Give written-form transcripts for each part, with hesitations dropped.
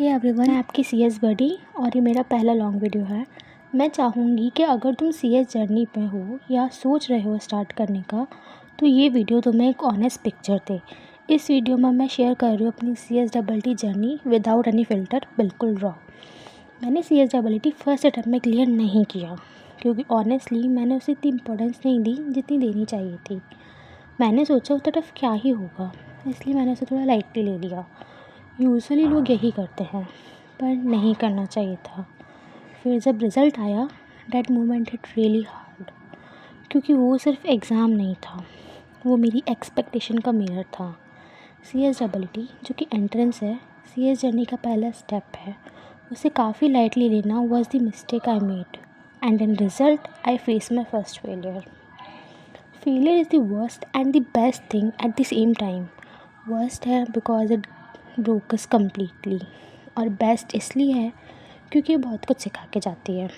Hey everyone, मैं आपकी CS बडी और ये मेरा पहला लॉन्ग वीडियो है। मैं चाहूँगी कि अगर तुम सीएस जर्नी पे हो या सोच रहे हो स्टार्ट करने का, तो ये वीडियो तुम्हें एक ऑनेस्ट पिक्चर दे। इस वीडियो में मैं शेयर कर रही हूँ अपनी CSEE journey without any filter, बिल्कुल रॉ। मैंने CSEE फर्स्ट अटैम्प्ट में क्लियर नहीं किया क्योंकि ऑनेस्टली मैंने उसे इतनी इंपॉर्टेंस नहीं दी जितनी देनी चाहिए थी। मैंने सोचा उतना टफ क्या ही होगा, इसलिए मैंने उसे थोड़ा लाइटली ले लिया। यूजुअली लोग यही करते हैं, पर नहीं करना चाहिए था। फिर जब रिज़ल्ट आया, that moment hit really hard, क्योंकि वो सिर्फ एग्ज़ाम नहीं था, वो मेरी एक्सपेक्टेशन का मिरर था। CSEE जो कि एंट्रेंस है, CS जर्नी का पहला स्टेप है, उसे काफ़ी लाइटली लेना was the mistake I made, and in result I face my first failure. Failure is the worst and the best thing at the same time. Worst है because it broke us completely, और best इसलिए है क्योंकि ये बहुत कुछ सिखा के जाती है।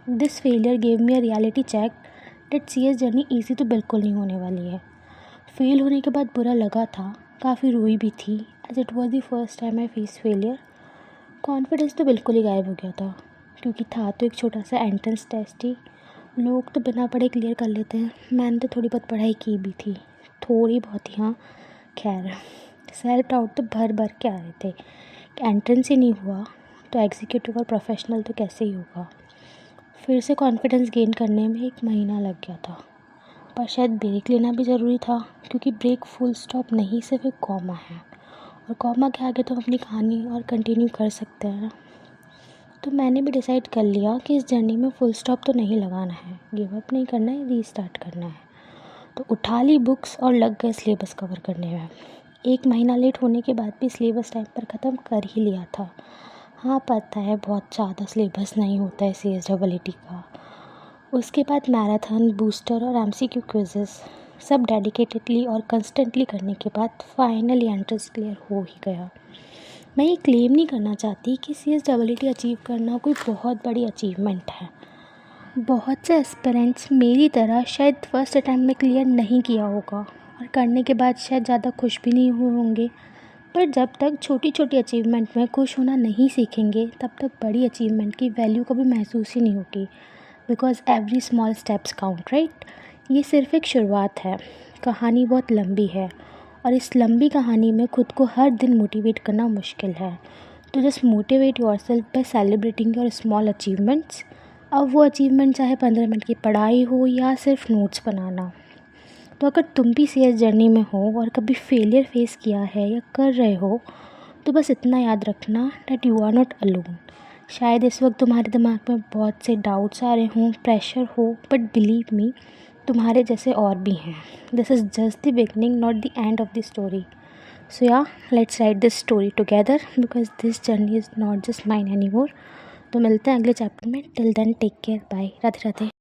This failure gave me a reality check that CS journey easy तो बिल्कुल नहीं होने वाली है। फेल होने के बाद बुरा लगा था, काफ़ी रोई भी थी, as it was the first time I face failure. Confidence तो बिल्कुल ही गायब हो गया था, क्योंकि था तो एक छोटा सा एंट्रेंस टेस्ट ही। लोग तो बिना पढ़े क्लियर कर लेते हैं, मैंने तो थोड़ी बहुत पढ़ाई की भी थी, थोड़ी बहुत ही, हाँ। खैर, सेल्फ डाउट तो भर भर के आ रहे थे। एंट्रेंस ही नहीं हुआ तो एग्जीक्यूटिव और प्रोफेशनल तो कैसे ही होगा। फिर से कॉन्फिडेंस गेन करने में 1 महीना लग गया था, पर शायद ब्रेक लेना भी ज़रूरी था, क्योंकि ब्रेक फुल स्टॉप नहीं, सिर्फ एक कॉमा है, और कॉमा के आगे तो हम अपनी कहानी और कंटिन्यू कर सकते हैं। तो मैंने भी डिसाइड कर लिया कि इस जर्नी में फुल स्टॉप तो नहीं लगाना है, गिव अप नहीं करना है, रीस्टार्ट करना है। तो उठा ली बुक्स और लग गए सिलेबस कवर करने में। 1 महीना लेट होने के बाद भी सिलेबस टाइम पर ख़त्म कर ही लिया था। हाँ, पता है बहुत ज़्यादा सिलेबस नहीं होता है CSEE का। उसके बाद मैराथन, बूस्टर और MCQ क्विज़ेस सब डेडिकेटेडली और कंस्टेंटली करने के बाद फाइनली एंट्रेंस क्लियर हो ही गया। मैं ये क्लेम नहीं करना चाहती कि CSEE अचीव करना कोई बहुत बड़ी अचीवमेंट है। बहुत से एस्पिरेंट्स मेरी तरह शायद फर्स्ट अटैम्प्ट में क्लियर नहीं किया होगा, और करने के बाद शायद ज़्यादा खुश भी नहीं हुए होंगे। पर जब तक छोटी छोटी अचीवमेंट में खुश होना नहीं सीखेंगे, तब तक बड़ी अचीवमेंट की वैल्यू कभी महसूस ही नहीं होगी, because every small steps count, right. ये सिर्फ एक शुरुआत है, कहानी बहुत लंबी है, और इस लंबी कहानी में खुद को हर दिन मोटिवेट करना मुश्किल है। तो just motivate yourself by celebrating your small achievements. अब वो अचीवमेंट चाहे 15 मिनट की पढ़ाई हो या सिर्फ नोट्स बनाना। तो अगर तुम भी CS जर्नी में हो और कभी फेलियर फेस किया है या कर रहे हो, तो बस इतना याद रखना that you are not alone. शायद इस वक्त तुम्हारे दिमाग में बहुत से डाउट्स आ रहे हों, प्रेशर हो, बट बिलीव मी, तुम्हारे जैसे और भी हैं। This is just the beginning, not the end of the story. So yeah, let's write this story together, because this journey is not just mine anymore. तो मिलते हैं अगले चैप्टर में। Till then take care, bye, Radhe Radhe.